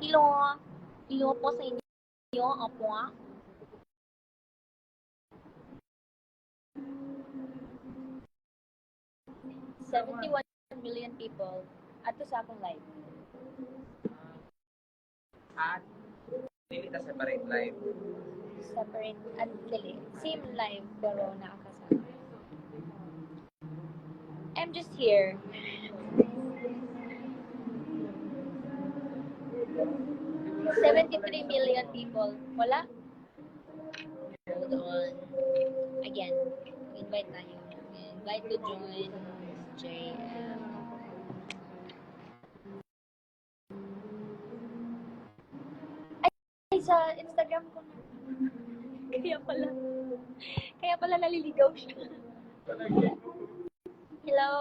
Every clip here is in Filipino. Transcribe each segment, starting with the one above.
Hello. Hello po sa inyo. Opo. 71 million people ato sa akong live. At hindi ta separate live. Separate at dili. Same live pero nakakasama. I'm just here. $73 million people. Wala? Hold on. Again, invite tayo. Invite to join JM. Ay, sa Instagram ko na. Kaya pala naliligaw siya. Hello.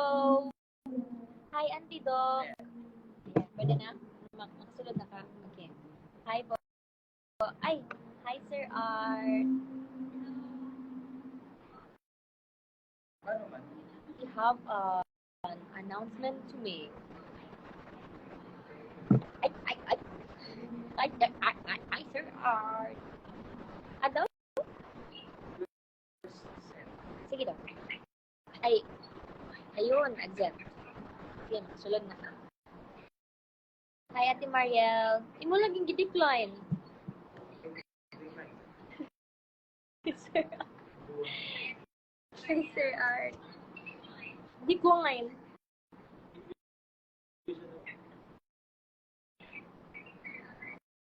Hi, Auntie Doc. Ayan, pwede na? Makasunod na ka? Okay. Hi po. Ay, hi Sir Art. We have an announcement to make. Ay, Sir Art. Ano? Sige daw. Ay, ayun, accept. Sige, makasulod na ka. Hi, Ate Mariel. Imo laging gi-decline. Sir Art. Hi, Sir Art. Di ko ngayon.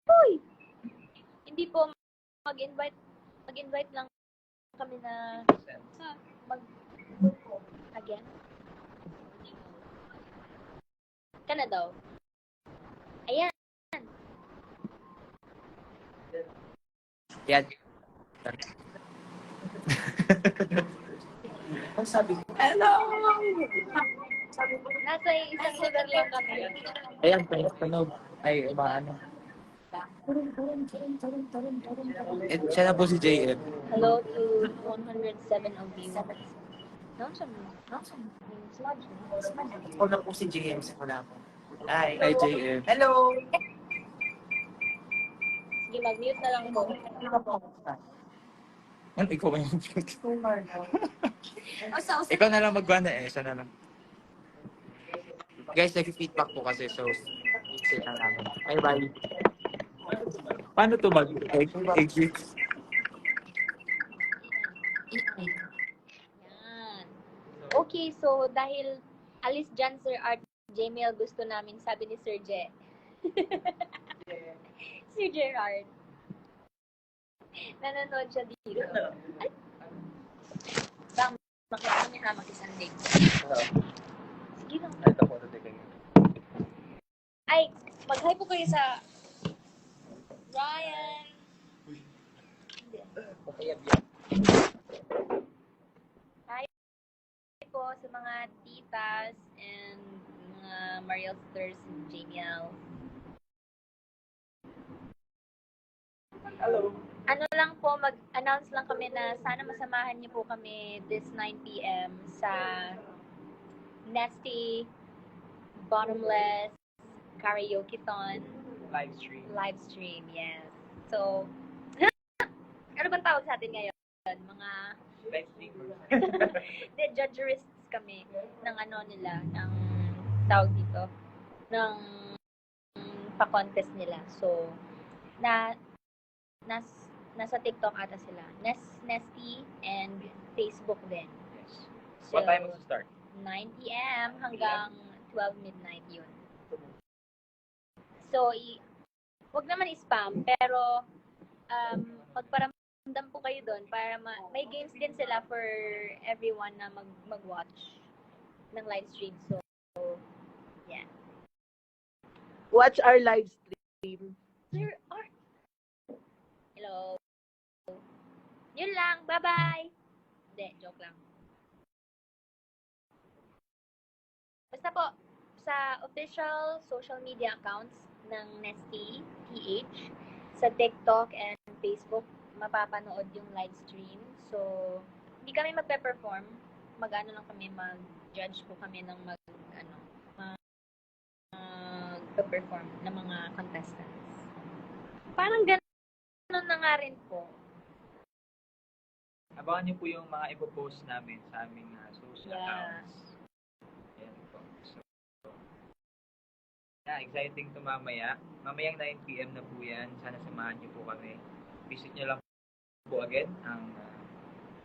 Uy! Hindi po mag-invite lang kami na again. Kana daw. Ayan. Yan. Ang sabi ko, hello! Nasa isang lugar lang kami. Ayan, tunog. Ay, ano. Siya na po si JM. Hello to 107 of you. Nonsen. Ako na po si JM sa mula po. Hi. Hi, JM. Hello! Sige, mag-mute na lang po. Ano, ikaw ba yung Ikaw na lang mag-banda eh. Siya na lang. Guys, nag-feedback po kasi. So, sit na namin. Bye-bye. Paano to mag-exit? Yan. Okay, so dahil alis dyan Sir Art Jmail gusto namin, sabi ni Sir Je. Sir Gerard. Nanonood siya dito. Ay! Bang, makita kami ha, makisandig. Sige lang. Ito po, ito kayo. Ay, mag-hi po kayo sa Ryan. Hi po sa mga titas and mga Marielsters and Jamiel. Hello. Ano lang po, mag-announce lang kami na sana masamahan niyo po kami this 9 p.m. sa Nasty Bottomless Karaoke-thon live stream, yes. So, ano bang tawag sa atin ngayon? Mga Live streamers. de judgerists kami ng ano nila, ng tawag dito, ng pa-contest nila. So, nasa TikTok ata sila. Nesty and Facebook din. So, What time will it start? 9 p.m. hanggang 12 midnight yun. So, wag naman i-spam, pero magparamdam po kayo doon para may games din sila for everyone na mag-watch ng live stream. So, yeah. Watch our live stream. Sir Art. Hello. Yun lang. Bye-bye. Hindi, joke lang. Basta po, sa official social media accounts ng Nesty PH, sa TikTok and Facebook, mapapanood yung live stream. So, hindi kami magpe-perform. Mag-ano lang kami, mag-judge po kami ng perform ng mga contestants. Parang ganun na nga rin po. Abangan niyo po yung mga ipopost namin sa aming social Yeah. accounts. Ayan po. So, exciting to mamaya. Mamayang 9 p.m. na po yan. Sana samahan niyo po kami. Visit niyo lang po again ang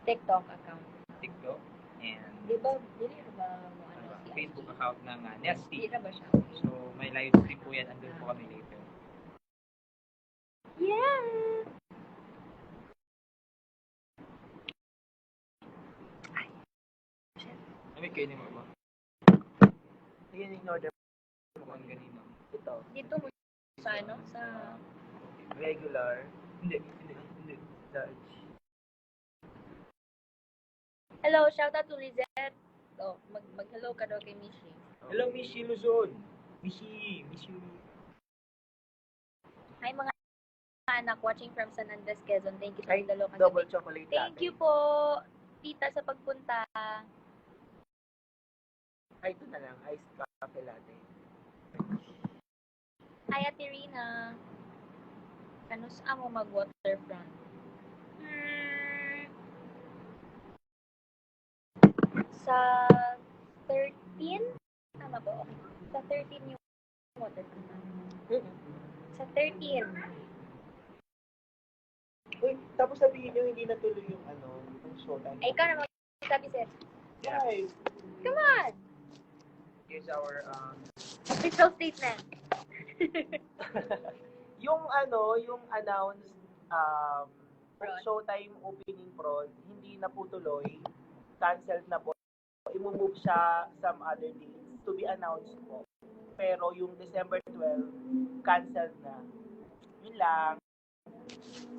TikTok account. TikTok and Di ba mo si Facebook account ng Nesty. Di na ba siya? So, may live stream po yan. Andun po kami later. Yeah! May kainin mo ba? Yun yung order Mukhang ganino. ito. Dito mo sa ano? Sa... Regular. Hindi. Large. Hello, shout out to Lizette. Oh, mag-hello ka daw kay Mishi. Hello, Mishi Luzon. Mishi. Hi mga anak watching from San Andres, Quezon. Thank you sa Ay, dalo kasi. double chocolate Thank latte. you po, tita, sa pagpunta. Ay, ito na lang. Iced coffee latte. Hi, Ate Rina. Kanus mo mag-waterfront? Sa 13? Tama ba? Okay. Sa 13 yung waterfront. Sa 13. Uy, tapos sabihin nyo hindi natuloy yung yung showtime. Ay, ikaw na magsabi, sir. Why? Come on! Here's our Official statement. yung yung announced showtime opening prod, hindi na po tuloy. Canceled na po. I-move siya some other dates to be announced po. Pero yung December 12, canceled na. Yun lang.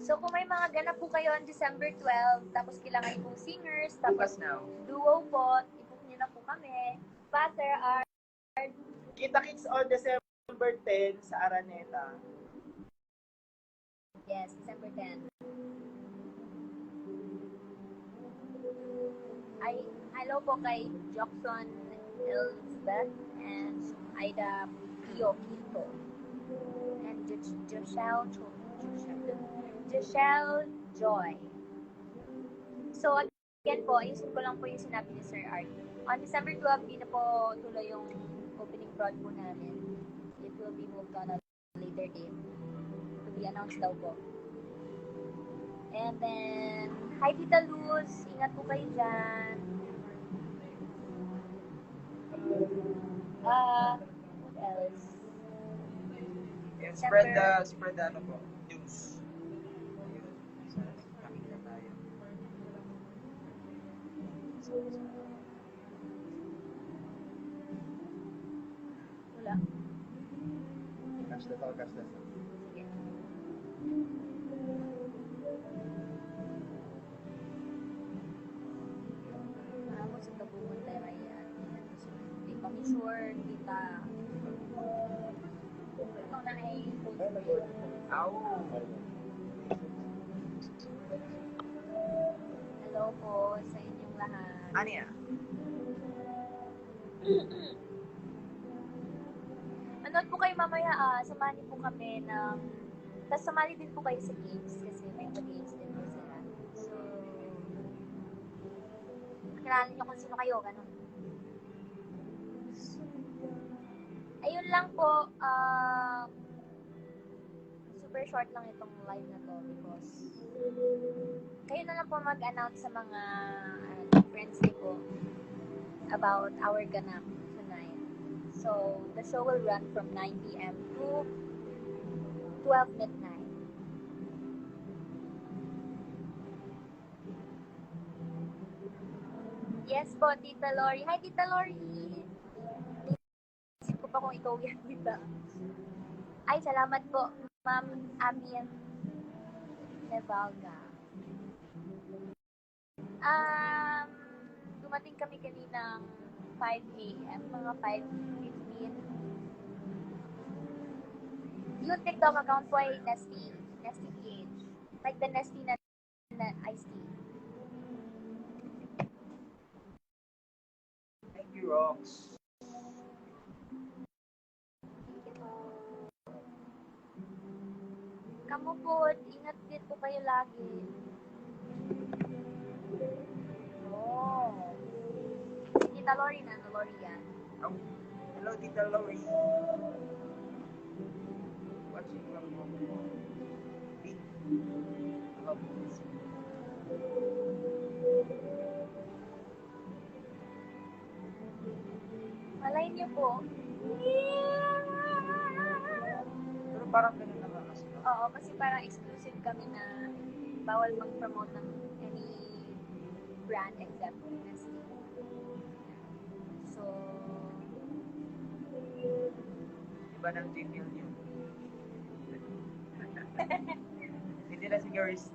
So, kung may mga ganap po kayo on December 12, tapos kailangan pong singers, tapos now. duo po, ibook niyo na po kami. Passer, art. Kita-kits on December 10 sa Araneta. Yes, December 10. Ay, hello po kay Jackson Elizabeth and Aida Pio Quinto. And Joshelle Joy. So, again po, ayusin ko lang po yung sinabi ni Sir Art. On December 12, di na po tuloy yung opening prod po namin. It will be moved on a later date. To be announced daw po. And then, hi Tita Luz, ingat po kayo dyan. What else? And spread the ano po, news. Ayun. Nakikita tayo. Wala. Cash na. Sige. Ako sa tabungan tayo ay hindi kami sure, kita. Ikaw na ay Ow! hello po sa inyong lahat. Ano yan? Manood po kayo mamaya, samahan niyo po kami ng... Tapos sumali din po kayo sa games kasi may games din po sila. So, kilala niyo kung sino kayo, ganun. Ayun lang po, super short lang itong live na to because kayo na lang po mag-announce sa mga friends niyo po about our ganap tonight. So, the show will run from 9 p.m. to 12 midnight. Yes po, Tita Lori. Hi, Tita Lori! Isip ko pa kung ikaw yan, Tita. Ay, salamat po, Ma'am Amin Nevalga. Dumating kami kaninang 5 a.m., mga 5:15. Yung TikTok account po ay Nesty PH. Like the Nesty na iced tea. Thank you, Rox. Thank you po. Kamu po, ingat din po kayo lagi. Oh. Si Tita Lori na, Lori yan. Hello, Tita Lori. Watching lang mo. Hello, please. Malay niyo po. Pero parang ganun naman kasi. Oo, kasi parang exclusive kami na bawal mag-promote ng any brand except Nestle. So, Iba ng Gmail niyo. Hindi na siguro is...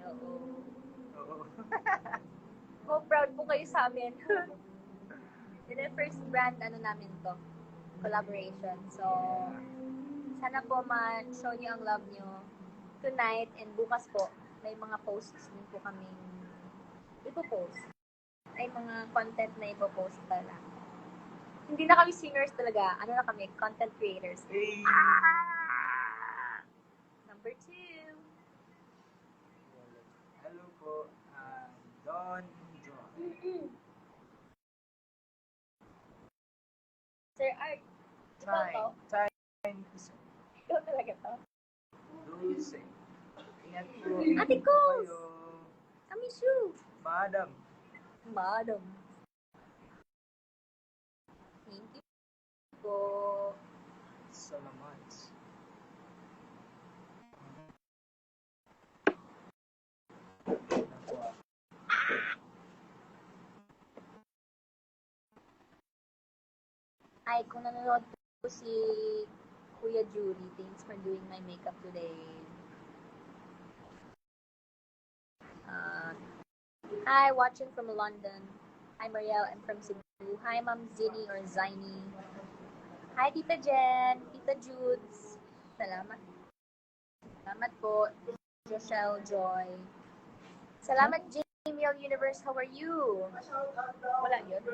oo. Oo. Oh, proud po kayo sa amin. Yun ang first brand, namin to, collaboration. So, sana po ma-show niyo ang love niyo tonight and bukas po. May mga posts din po kami ipopost. Ay mga content na ipopost pala. Hindi na kami singers talaga. Ano na kami? Content creators. Hey! Number 2. Hello po. Don John. Sir Art, ikaw to? Time. Ikaw talaga to? Dulce. Ingat po. Ate Ingat po Kos! kayo. I miss you. Madam. Madam. Thank you po. Salamat. Ay, kung nanonood po si Kuya Julie, thanks for doing my makeup today. Hi, watching from London. Hi, Marielle, I'm from Cebu. Hi, Ma'am Zini or Zini. Hi, Tita Jen, Tita Judes. Salamat. Salamat po, Joshelle Joy. Salamat, Jamil Universe. How are you? Wala yun.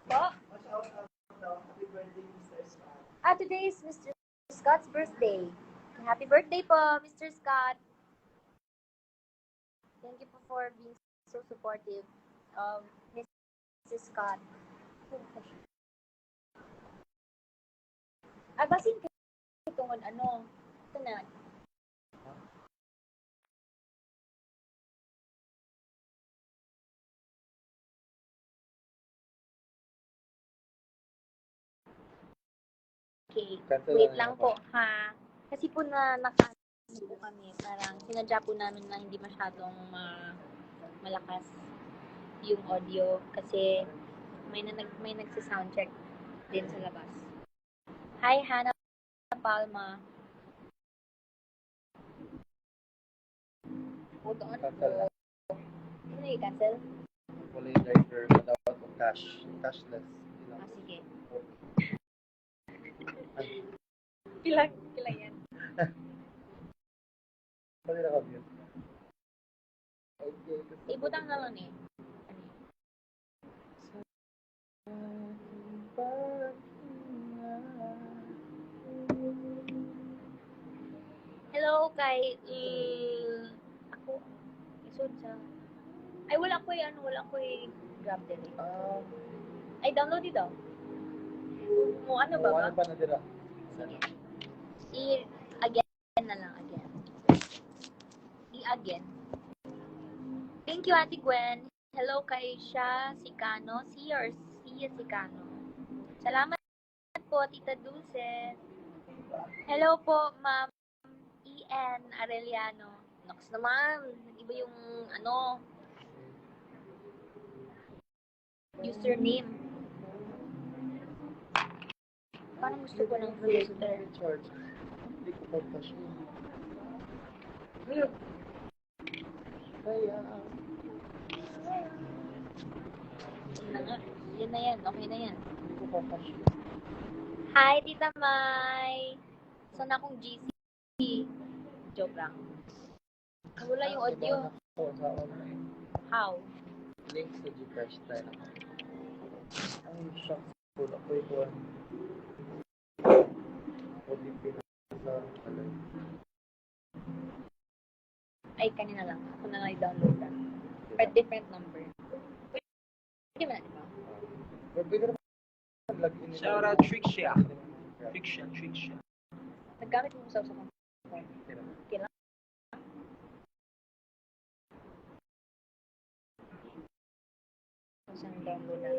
Po? Today is Mr. Scott's birthday. Happy birthday po, Mr. Scott. Thank you po for being so supportive of Mr. Scott. Basin ko itong ano. Ito na. Okay, wait lang po ha. Kasi po naka po kami, parang sinadya po namin na hindi masyadong malakas yung audio kasi may nagsa-sound check din sa labas. Hi, Hannah Palma. Hold on. Ano i-cancel? Wala yung driver, madawat mo cash. Cashless. Sige. Pila yan. Pwede na ka-view. Ibutang na lang eh. Hello kay ako. Isod sa ay wala ko grab din eh. Ay download ito. Mo ano ba ba? Ano pa na dira? Sige. Again na lang again. Again. Thank you, Ate Gwen. Hello kay Sha Sicano. Sia Sicano. Salamat po, Tita Dulce. Hello po, Ma'am E.N. Arellano. Nox naman. Iba yung username. Parang gusto ko ng filter. Hindi ko pa-cash yun. Yan na yan. Okay na yan. Hindi ko pa-cash yun. Hi, Tita Mai. Saan akong GC? Joke lang. Wala yung audio. Sa online. How? Link sa Gcash tayo. Ang shock po. Ako ito. sa ano. Ay, kanina lang. Ako na lang i-download na. But different number. Pwede mo na, di ba? Pwede naman login. Shout out Trixia. Trixia. Naggamit mo sa computer. Okay lang. Saan download na?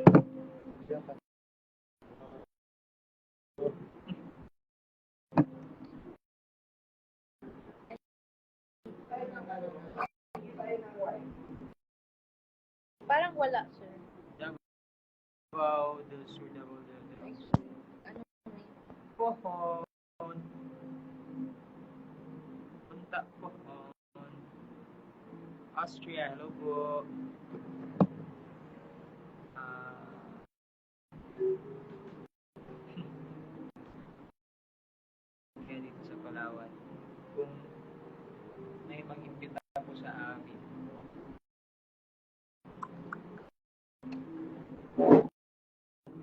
Parang wala, sir. Wow, the suitable. Ano na yun? Pohon. Punta pohon. Austria, hello po. Kaya dito sa Palawan, kung may mag-imbita po sa amin,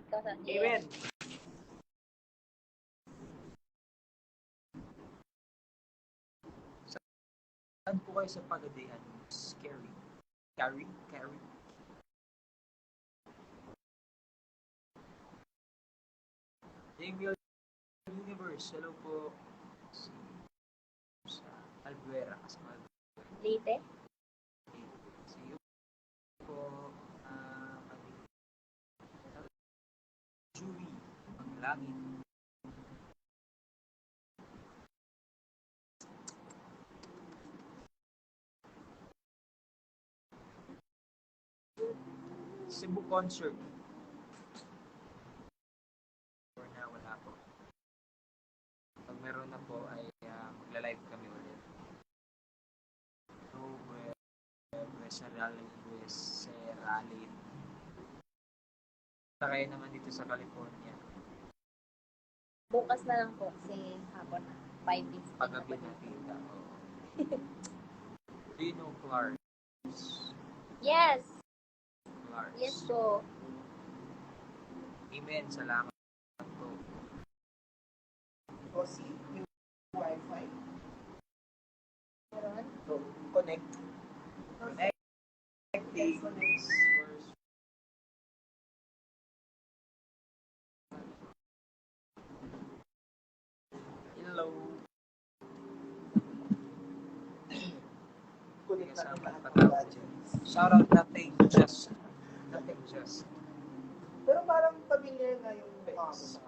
Ikaw saan? Amen! Saan po kayo sa Pagadian? Scary. Carry? Jamie Universe, hello po. Sa Albuera, kasama Leyte? See you po. Julie, ang langit. Cebu concert. For now, wala po. Pag meron na po ay magla-live kami ulit. So, Seralin. Sa kayo naman dito sa California. Bukas na lang po kasi hapon na. 5 days. Paggabi na kita. Do you know Clarks? Yes! Clarks. Yes po. Amen. Salamat po. O si yung Wi-Fi. Meron? So, connect. Hello. Kulit na ang lahat ng legends. Shout out Nothing Just. Pero parang familiar na yung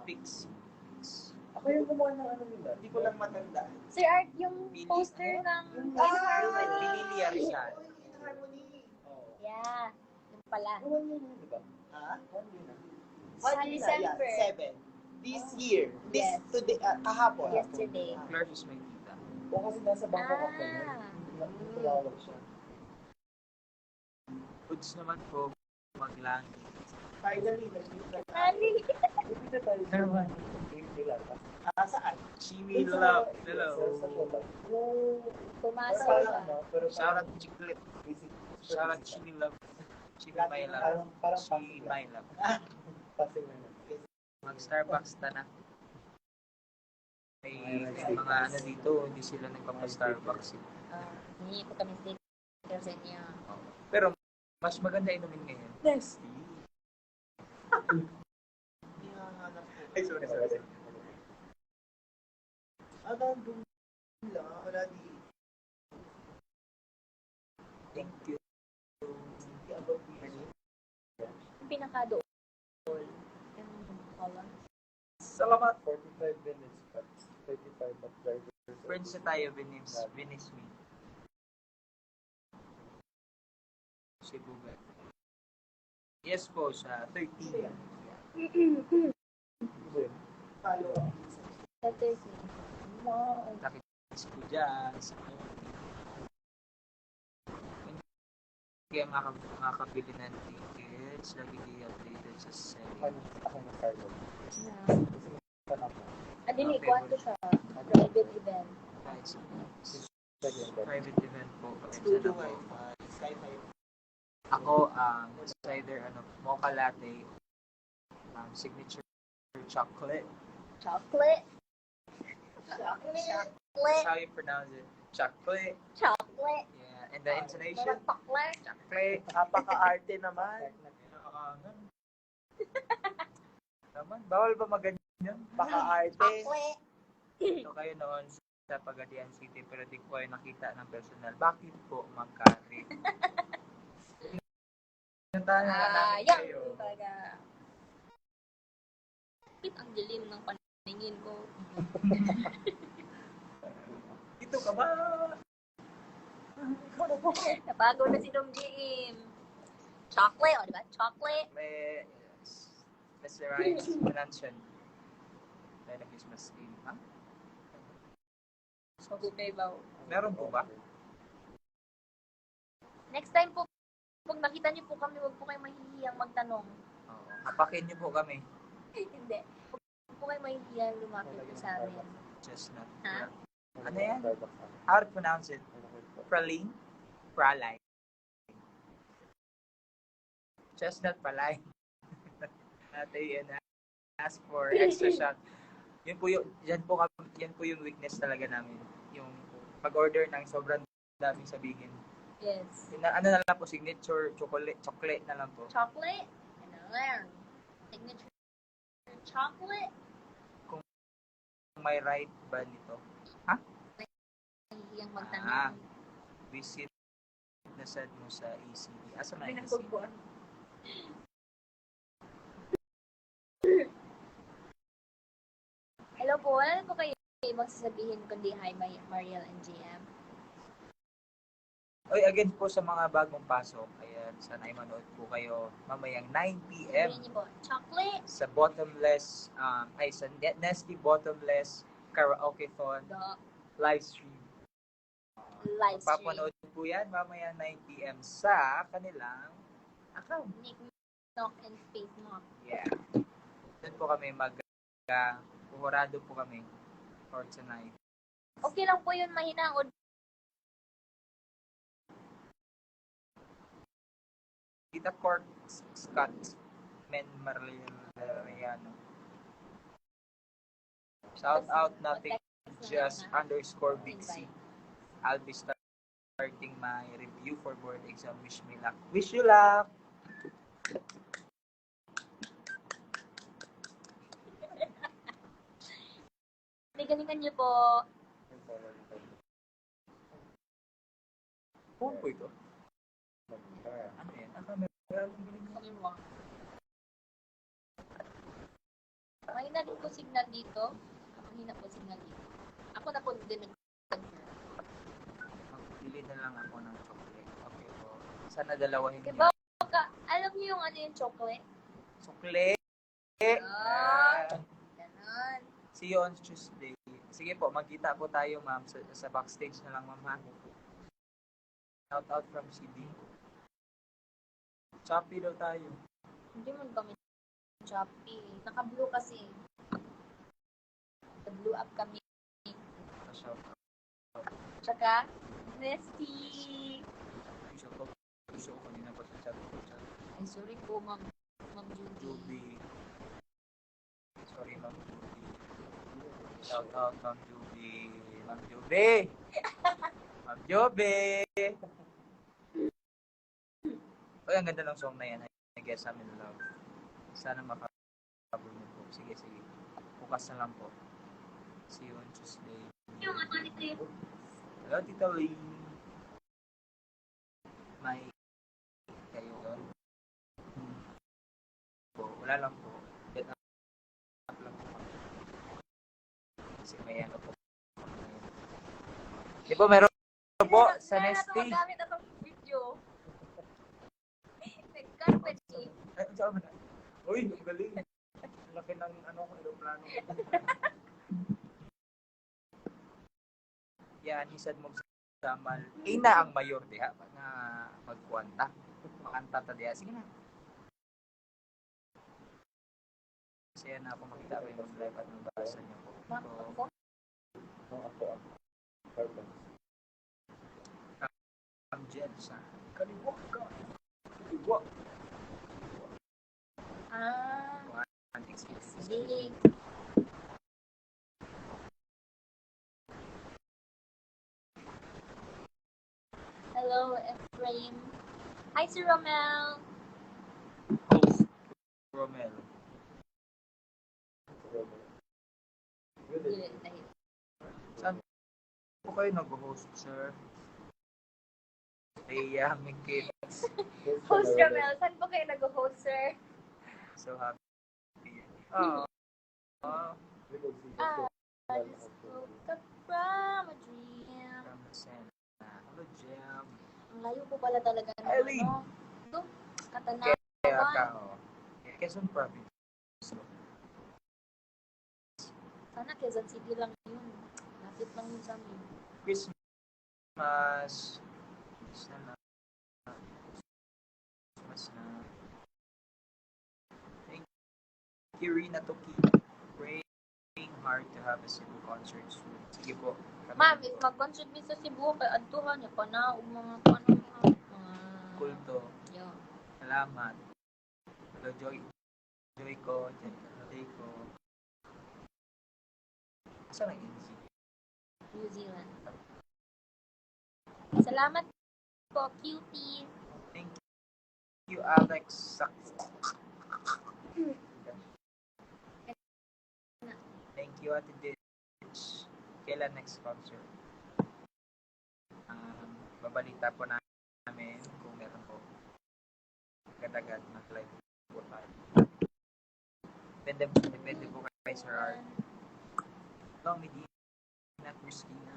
Pix. Ako yung gumawa ng ano nila. Hindi ko lang matandaan. Sir Art, yung poster ng Lililia Rizal. Yeah. Yung pala. One year na, di ba? Ha? 1 year na. Sa December. 7. This year. Yes. Today, kahapon. Yesterday. Clark is my tita. O kasi nasa Bangkok ako na. Tumawag siya. Goods naman po, maglangit. Finally, nag-meet na Nani? Pwede tayo sa kailan pa? saan? Chimi Love. Hello. Pumasok Parang siya. ano, pero Shout out Chiclet. Shout out Chimi Love. Chimi My Love. Parang Chimi My Love. passing na. Mag-Starbucks ta na. May mga ano dito, hindi sila nagpapa-Starbucks. Hindi ko kami sticker sa inyo. Pero, mas maganda inumin ngayon. Yes. Ay, sorry. Nandun lang, wala di. Thank you. Yung pinaka-dool. Yung column. Salamat. 45 minutes but 35 but driver. Friends na tayo, Venice me. Cebu ba? Yes po, sa 13. Follow up. Sa 13. Wow. Nakikis ko dyan. Sa kaya makakabili ng tickets, lagi kayo updated sa sale. Ako na Carlo. Na. Adili, kwanto siya. Private event. Guys, Second. private event po. Studio Skype. Ako, it's either mocha latte, signature chocolate. Chocolate. Chocolate. That's how you pronounce it. Chocolate. Chocolate. Yeah. And the intonation? Chocolate. Chocolate. Napaka-arte naman. Naman, bawal ba maganyan? Napaka-arte. Chocolate. So kayo noon sa Pagadian City pero di ko kayo nakita ng personal. Bakit po, Ma'am Carrie? Pinuntahan na namin Yan. kayo. Talaga. Bakit ang dilim ng paningin ko? Dito ka ba? Nabago na si Dong Jim. Chocolate, o diba? Chocolate. May Mr. Ryan's pronunciation. Merry Christmas Eve. Ha? Okay ba? Meron po ba? Next time po, pag nakita niyo po kami, huwag po kayo mahihiyang magtanong. Oo. Hapakin niyo po kami. Hindi. Huwag po kayo mahihiyang lumapit po sa amin. Chestnut. Ha? Ano yan? How to pronounce it? Praline? Praline. Chestnut praline. Ate, and ask for extra shot. Yun po yung, yan po yung weakness talaga namin. Yung pag-order ng sobrang daming sabihin. Yes. Yun na, ano na lang po, signature chocolate na lang po. Chocolate? Ano lang? Signature chocolate? Kung may right ba nito? Mahihiyang magtanong. Visit na sad mo sa ECD. Asa na ECD? Pinagbubuan. Hello po, wala po kayo ibang sasabihin kundi hi, Mariel and JM. Oy, again po sa mga bagong pasok, ayan, sana ay manood po kayo mamayang 9 p.m. Sabihin niyo po, chocolate, sa bottomless, sa Nesty Bottomless Karaoke-thon the live stream. live stream. Papanood po yan mamaya 9 p.m. sa kanilang account. Nick Knock and Faith Knock. Yeah. Doon po kami uhorado po kami for tonight. Okay lang po yun, mahina o Kita Cork Scott Men Mariano. Shout out nothing just _ Big C. I'll be starting my review for board exam. Wish me luck. Wish you luck! galingan niyo po. Oo po ito. Ano yan? Kami mo. Mahina din po signal dito. Mahina po signal dito. Ako na po din nag-confirm. Magbili na lang ako ng chocolate. Okay po. Sana dalawahin Okay, niyo. baka, alam niyo yung ano yung chocolate? Chocolate! Ah, ganon. See you on Tuesday. Sige po, magkita po tayo ma'am sa backstage na lang ma'am ha. Shout out from CD. Choppy daw tayo. Hindi mo kami choppy. Naka-blue kasi. Naka-blue up kami. Shout out. Tsaka, Nesty. Shout out. Gusto ko kanina pa sa chat. Ay, sorry po, Ma'am Judy. Juby. Sorry ma'am Juby. Shout out ma'am Juby. Ma'am Juby! Ma'am Juby! Ay, ang ganda ng song na yan. I guess I'm in love. Sana makakabul mo po. Sige, sige. Bukas na lang po. See you on Tuesday. Yung ano nito yun? Hello, Tita Lee. May kayo doon? Wala lang po. Get up lang po. Kasi may ano po. Di ba meron po sa Nesty? Kaya na itong video. Nag-carpet eh. Ay, saan mo na? Uy, ang galing. Laki ng ano, aeroplano. Yan, hisad mo sa mal. Ina ang mayor diha nga magkuwanta. Makanta ta diha. Sige na. Kasi na ako makita ko yung live at nabasa niyo po. Ma'am, ako? Ang Jen sa kaliwa ka. Kaliwa. Ah, Antics. sige. Hi, Sir Romel. Host Romel. Good. Dahil. Saan po kayo nag-host, sir? Ay, may kids. Host Romel, saan po kayo nag-host, sir? So happy. Oh. I just woke up from a dream. From the Sena. Hello, Jam. Ang layo po pala talaga ng Eileen. ano. Ito, Kaya Katanawan. tao. Quezon Province. Sana Quezon City lang yun. Lapit lang yun sa amin. Christmas. Sana. Christmas na. Thank you, Rina Toki. Praying hard to have a Cebu concert soon. Sige po. Kami Ma'am, po. if mag-concert mi sa Cebu, kay adtuhan niya pa na, o mga paano mga... Kulto. Yeah. Salamat. Hello, Joy. Joy ko. Joy ko. Saan ang NZ? New Zealand. Salamat po, cutie. Thank you, Alex. Thank you, Ate Ditch. Kailan next concert? Babalita po namin kung meron po. Agad-agad mag-live po tayo. Depende po kay Sir Art. Hello, Medina, Christina.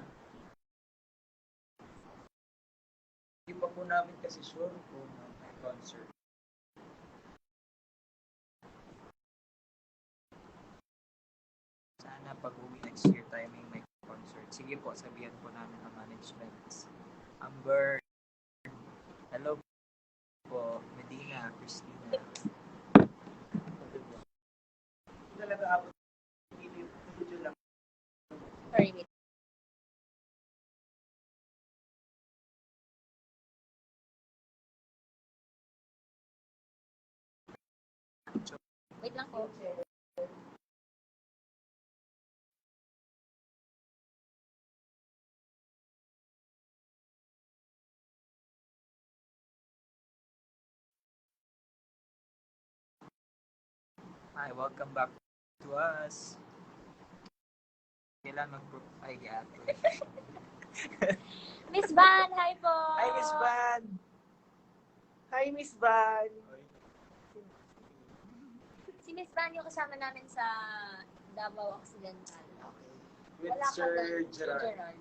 Hindi pa po namin kasi sure kung may concert. Sana pag-uwi next year tayo may concert. Sige po, sabihan po namin ang management. Amber, hello po, Medina, Christina. Talaga ako. Video lang. Sorry, wait. Wait lang po. Hi, welcome back to us. Kailan ay ate. Miss Van, hi po! Hi, Miss Van! Hi, Miss Van. Si Miss Van yung kasama namin sa Davao Occidental. Okay. With Wala ka Sir doon, si Gerard. Gerard.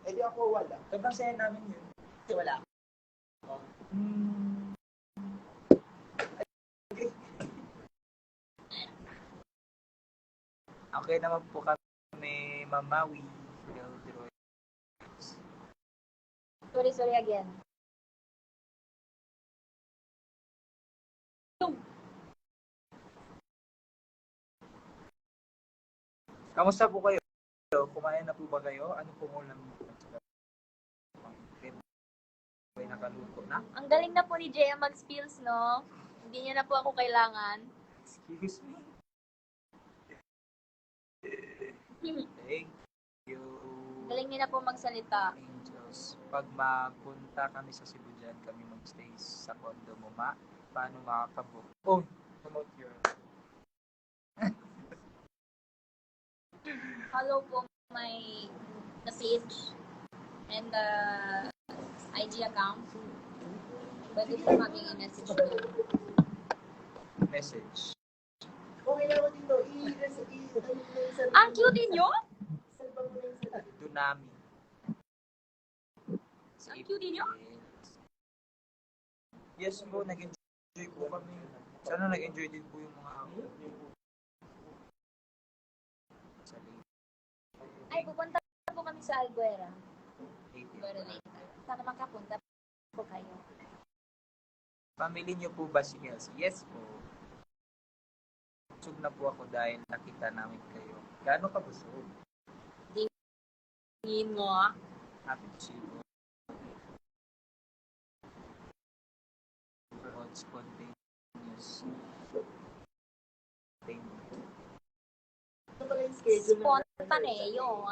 Eh di ako wala. Sobrang saya namin yun. Wala. Okay naman po kami mamawi. Sorry again. Kamusta po kayo? Kumain na po ba kayo? Ano po ulam niyo? May nakaluto na? Ang galing na po ni Jaya mag-spills, no? Hindi niya na po ako kailangan. Excuse me? Thank you. Galing niya na po magsalita. Angels. Pag mapunta kami sa Cebu dyan, kami mag-stay sa condo mo, paano makakabook? Oh, promote your... Follow po the page and the IG account. Pwede po kami i-message doon. Message. Okay na ako dito. Ang cute ninyo! Dunami. Ang cute ninyo! Yes po, nag-enjoy po kami. Sana nag-enjoy din po yung mga ako. Ay, pupunta po kami sa Alguera. 8 Pero later. Sana makapunta po kayo. Family niyo po ba si Kelsey? Yes po. Busog na po ako dahil nakita namin kayo. Gaano ka busog? Tingin mo. Happy to see you. Overall spontaneous. Thing. Ito pala yung schedule na Spontaneo.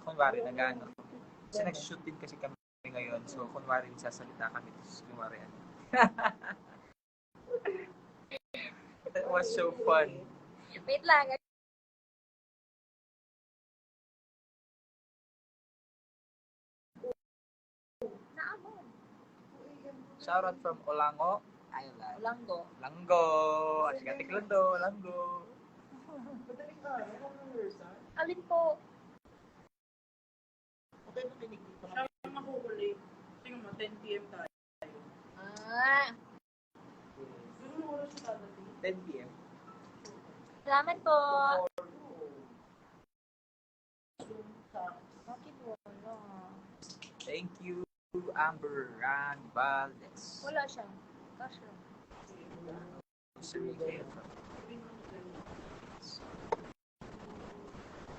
kunwari, nag-ano. Kasi nag-shoot din kasi kami ngayon. So, kunwari, sasalita kami. Tapos, kunwari, ano. That was so fun. Wait lang. Naamon. Shoutout from Olango, Island. Langgo. Langgo. Asigatik Lando, Langgo. Alin po? Okay, makinig dito. Siya ang makuhuli. Tingnan mo, 10 p.m. tayo. Ah, Wala siya dadating. 10 p.m. salamat po. Sa Bakit wala? Thank you, Amber and Valdez. Wala siya. Gosh, lang.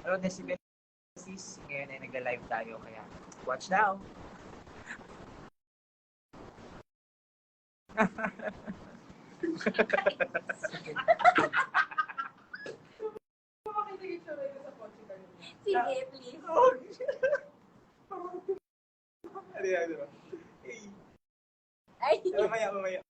Hello, Nessie Besties. Ngayon ay nagla-live tayo, kaya watch now. Sige, please. Ano yan, diba? Hey, Ay, mamaya.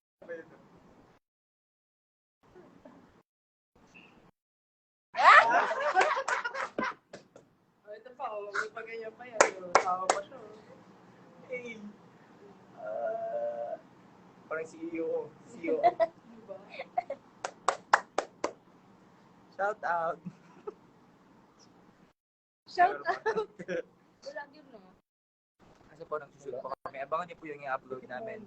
ito pa, may pagganyan pa yan. Tawa pa siya. Hey. Parang CEO. Diba? Shout out. shout out. Wala yun, no? Kasi po, nagsusunod po kami. Abangan niyo po yung i-upload namin.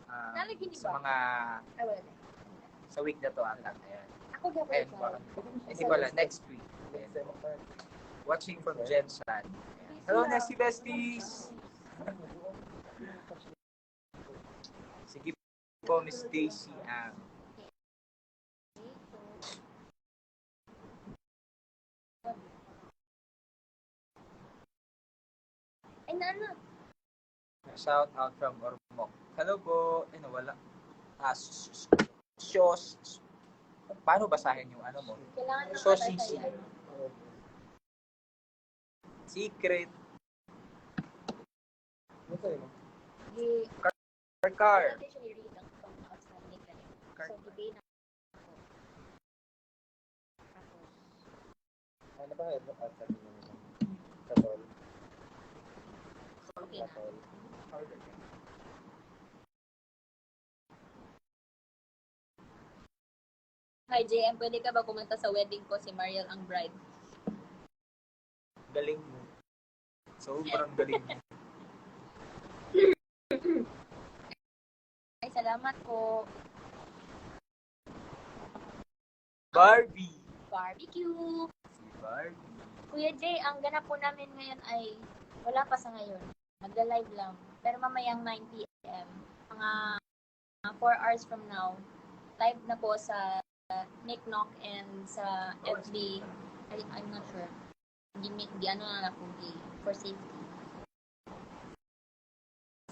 Nalagyan niyo Sa ba? mga, Ay, wala na. sa week na to ata. Ayan. Ako dapat Ayan, parang, hindi ko alam, next week. Ayan. Watching from Jensan. Ayan. Hello, Nessie Besties! Sige po, Miss Stacy Ang. Ay, nana. Shout out from Ormoc. Hello po. Eh, nawala. Paano basahin yung ano mo? Kailangan na Sosisi. Secret. Di, Car. natin siya ni-read ang outstanding kanina. So, debate na ako. Tapos, Ano ba yung answer niyo? Katol. okay na. Katol. Hi, JM. Pwede ka ba kumanta sa wedding ko si Mariel ang bride? Galing mo. Sobrang galing mo. Ay, salamat po. Barbie. Barbecue! Si Barbie. Kuya Jay, ang ganap po namin ngayon ay wala pa sa ngayon. Magla-live lang. Pero mamayang 9 p.m. Mga 4 hours from now, live na po sa Nick Knock and sa FB. I'm not sure. Di ano na ako, for safety.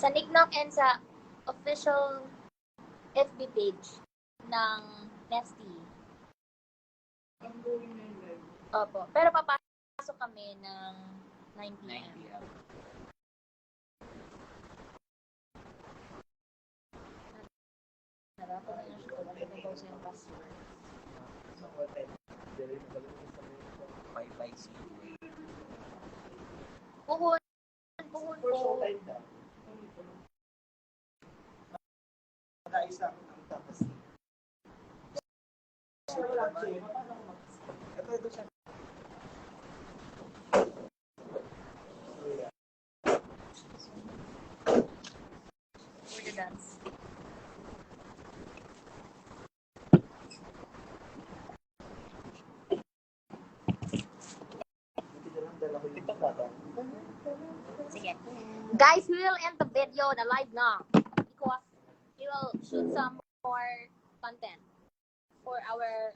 Sa Nick Knock and sa official FB page ng Nesty. Opo. Pero papasok kami ng 9 9 p.m. p.m. Narapo na yung show. Bakit ikaw sa yung password? Bye-bye, see you. Puhon po. Nakaisa ako ng tapos. Ito siya. For the dance. Sige. Guys, we will end the video, the live now. Because we will shoot some more content for our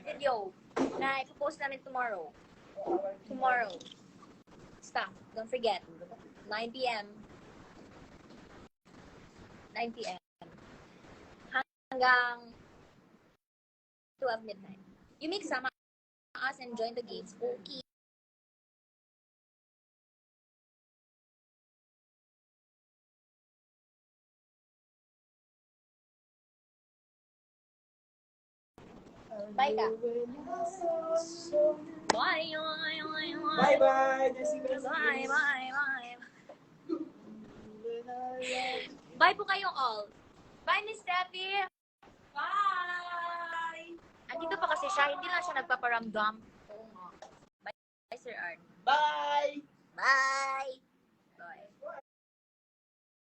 video na ipopost namin tomorrow. Stop. Don't forget. 9 p.m. 9 p.m. Hanggang 12 midnight. You make sama us and join the games. Okay. Bye ka. Bye. Bye-bye! Nessie Bye, bye, bye. Bye po kayong all. Bye, Miss Steffi. Bye! Andito pa kasi siya, hindi lang siya nagpaparamdam. Oo nga. Bye, Sir Art. Bye! Bye!